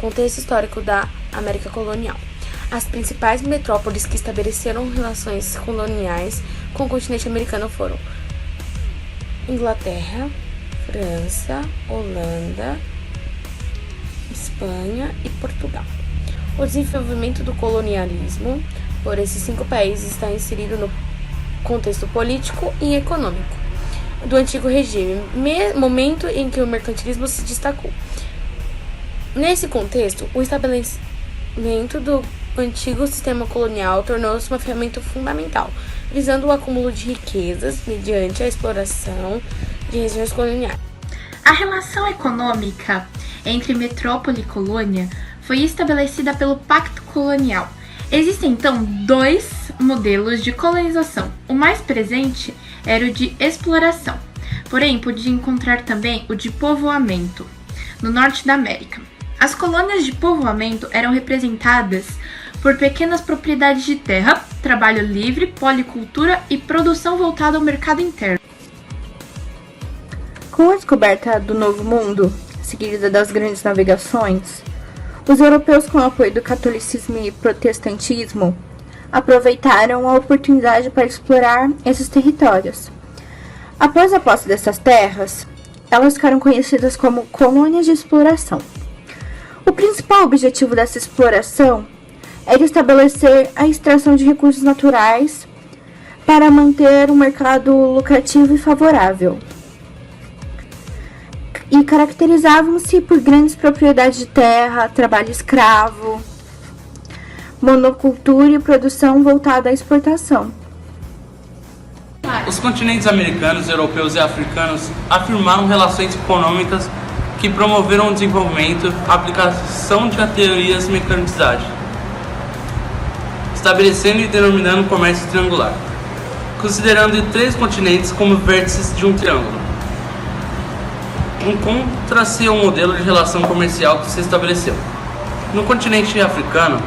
Contexto histórico da América colonial. As principais metrópoles que estabeleceram relações coloniais com o continente americano foram Inglaterra, França, Holanda, Espanha e Portugal. O desenvolvimento do colonialismo por esses 5 países está inserido no contexto político e econômico do antigo regime, momento em que o mercantilismo se destacou. Nesse contexto, o estabelecimento do antigo sistema colonial tornou-se uma ferramenta fundamental, visando o acúmulo de riquezas mediante a exploração de regiões coloniais. A relação econômica entre metrópole e colônia foi estabelecida pelo Pacto Colonial. Existem, então, 2 modelos de colonização. O mais presente era o de exploração, porém podia encontrar também o de povoamento, no norte da América. As colônias de povoamento eram representadas por pequenas propriedades de terra, trabalho livre, policultura e produção voltada ao mercado interno. Com a descoberta do Novo Mundo, seguida das grandes navegações, os europeus, com o apoio do catolicismo e protestantismo, aproveitaram a oportunidade para explorar esses territórios. Após a posse dessas terras, elas ficaram conhecidas como colônias de exploração. O principal objetivo dessa exploração era estabelecer a extração de recursos naturais para manter um mercado lucrativo e favorável. E caracterizavam-se por grandes propriedades de terra, trabalho escravo, monocultura e produção voltada à exportação. Os continentes americanos, europeus e africanos afirmaram relações econômicas que promoveram o desenvolvimento, a aplicação de teorias mecanizadas, estabelecendo e denominando o comércio triangular, considerando 3 continentes como vértices de um triângulo. Encontra-se um modelo de relação comercial que se estabeleceu. No continente africano,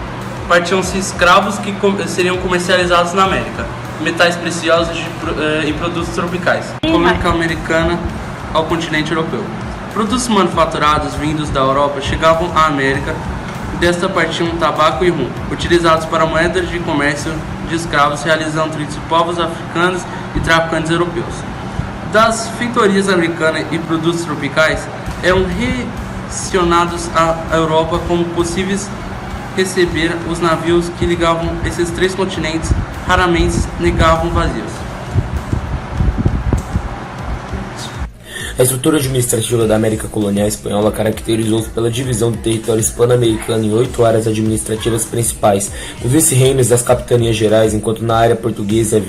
partiam-se escravos que seriam comercializados na América, metais preciosos e produtos tropicais. Colônia americana ao continente europeu. Produtos manufaturados vindos da Europa chegavam à América e desta partiam tabaco e rum, utilizados para moedas de comércio de escravos realizados entre povos africanos e traficantes europeus. Das feitorias americanas e produtos tropicais eram relacionados à Europa como possíveis receber os navios que ligavam esses 3 continentes, raramente negavam vazios. A estrutura administrativa da América colonial espanhola caracterizou-se pela divisão do território hispano-americano em 8 áreas administrativas principais, os vice-reinos das capitanias gerais, enquanto na área portuguesa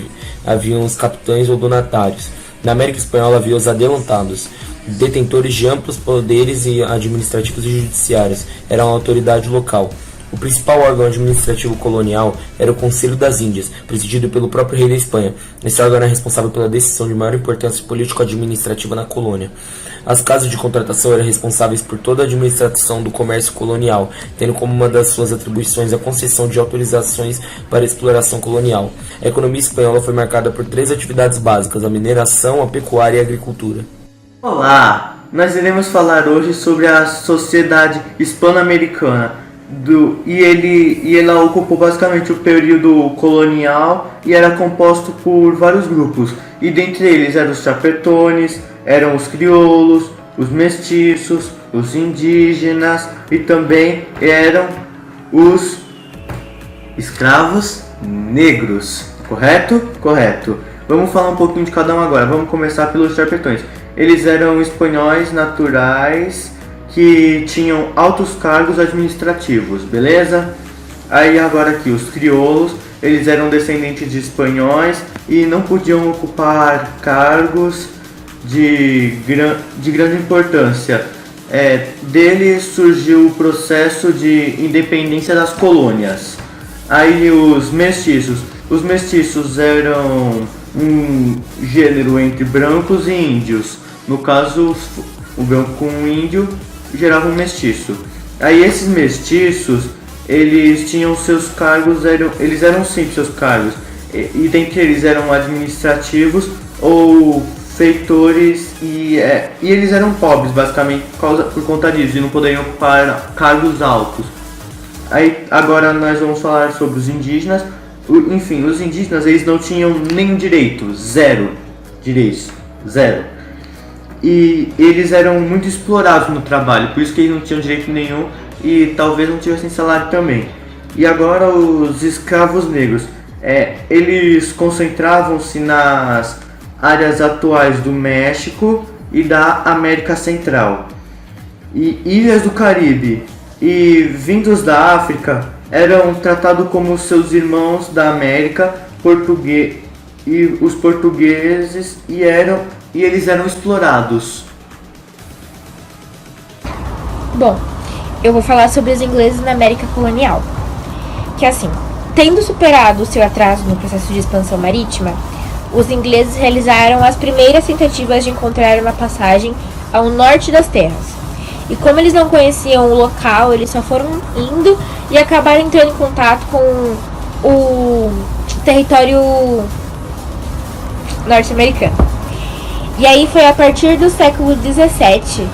haviam os capitães ou donatários. Na América espanhola havia os adelantados, detentores de amplos poderes administrativos e judiciários, eram a autoridade local. O principal órgão administrativo colonial era o Conselho das Índias, presidido pelo próprio rei da Espanha. Esse órgão era responsável pela decisão de maior importância político-administrativa na colônia. As casas de contratação eram responsáveis por toda a administração do comércio colonial, tendo como uma das suas atribuições a concessão de autorizações para a exploração colonial. A economia espanhola foi marcada por 3 atividades básicas: a mineração, a pecuária e a agricultura. Olá! Nós iremos falar hoje sobre a sociedade hispano-americana. Ela ocupou basicamente o período colonial e era composto por vários grupos, e dentre eles eram os chapetones, eram os crioulos, os mestiços, os indígenas e também eram os escravos negros, correto? Correto. Vamos falar um pouquinho de cada um agora. Vamos começar pelos chapetones. Eles eram espanhóis naturais que tinham altos cargos administrativos, beleza? Aí agora aqui, os crioulos, eles eram descendentes de espanhóis e não podiam ocupar cargos de grande importância. Deles surgiu o processo de independência das colônias. Aí os mestiços eram um gênero entre brancos e índios. No caso, o branco com o índio gerava um mestiço. Aí esses mestiços, eles tinham seus cargos, eles eram simples seus cargos, e dentre eles eram administrativos ou feitores e eles eram pobres basicamente por conta disso e não poderiam ocupar cargos altos. Aí agora nós vamos falar sobre os indígenas. Enfim, os indígenas eles não tinham nenhum direito, zero direitos, zero. E eles eram muito explorados no trabalho, por isso que eles não tinham direito nenhum e talvez não tivessem salário também. E agora os escravos negros, eles concentravam-se nas áreas atuais do México e da América Central. E ilhas do Caribe e vindos da África eram tratados como seus irmãos da América, e os portugueses e eles eram explorados. Bom, eu vou falar sobre os ingleses na América colonial. Que assim, tendo superado o seu atraso no processo de expansão marítima, os ingleses realizaram as primeiras tentativas de encontrar uma passagem ao norte das terras. E como eles não conheciam o local, eles só foram indo e acabaram entrando em contato com o território norte-americano. E aí foi a partir do século XVII,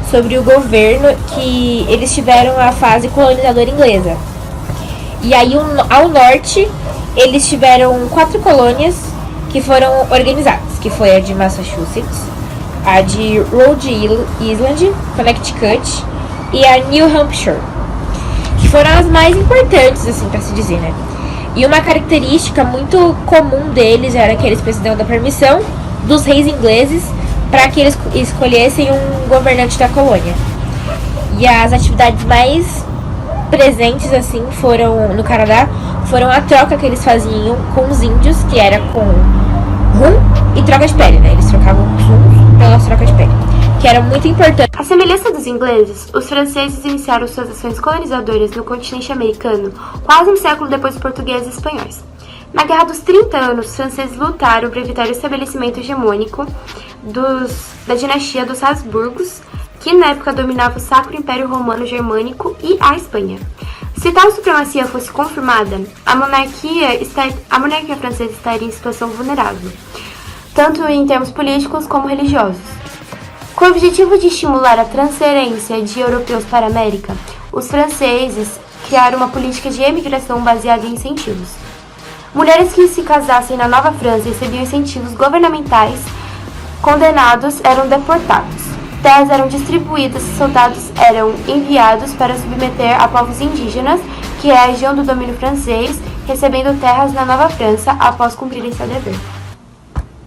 sobre o governo, que eles tiveram a fase colonizadora inglesa. E aí ao norte, eles tiveram 4 colônias que foram organizadas, que foi a de Massachusetts, a de Rhode Island, Connecticut e a New Hampshire, que foram as mais importantes, assim, para se dizer, né? E uma característica muito comum deles era que eles precisavam da permissão dos reis ingleses para que eles escolhessem um governante da colônia. E as atividades mais presentes, assim, no Canadá, foram a troca que eles faziam com os índios, que era com rum e troca de pele, né? Eles trocavam rum pela troca de pele, que era muito importante. À semelhança dos ingleses, os franceses iniciaram suas ações colonizadoras no continente americano quase um século depois dos portugueses e espanhóis. Na Guerra dos 30 Anos, os franceses lutaram para evitar o estabelecimento hegemônico da dinastia dos Habsburgos, que na época dominava o Sacro Império Romano Germânico e a Espanha. Se tal supremacia fosse confirmada, a monarquia francesa estaria em situação vulnerável, tanto em termos políticos como religiosos. Com o objetivo de estimular a transferência de europeus para a América, os franceses criaram uma política de emigração baseada em incentivos. Mulheres que se casassem na Nova França recebiam incentivos governamentais, condenados eram deportados. Terras eram distribuídas e soldados eram enviados para submeter a povos indígenas que reagiam do domínio francês, recebendo terras na Nova França após cumprirem seu dever.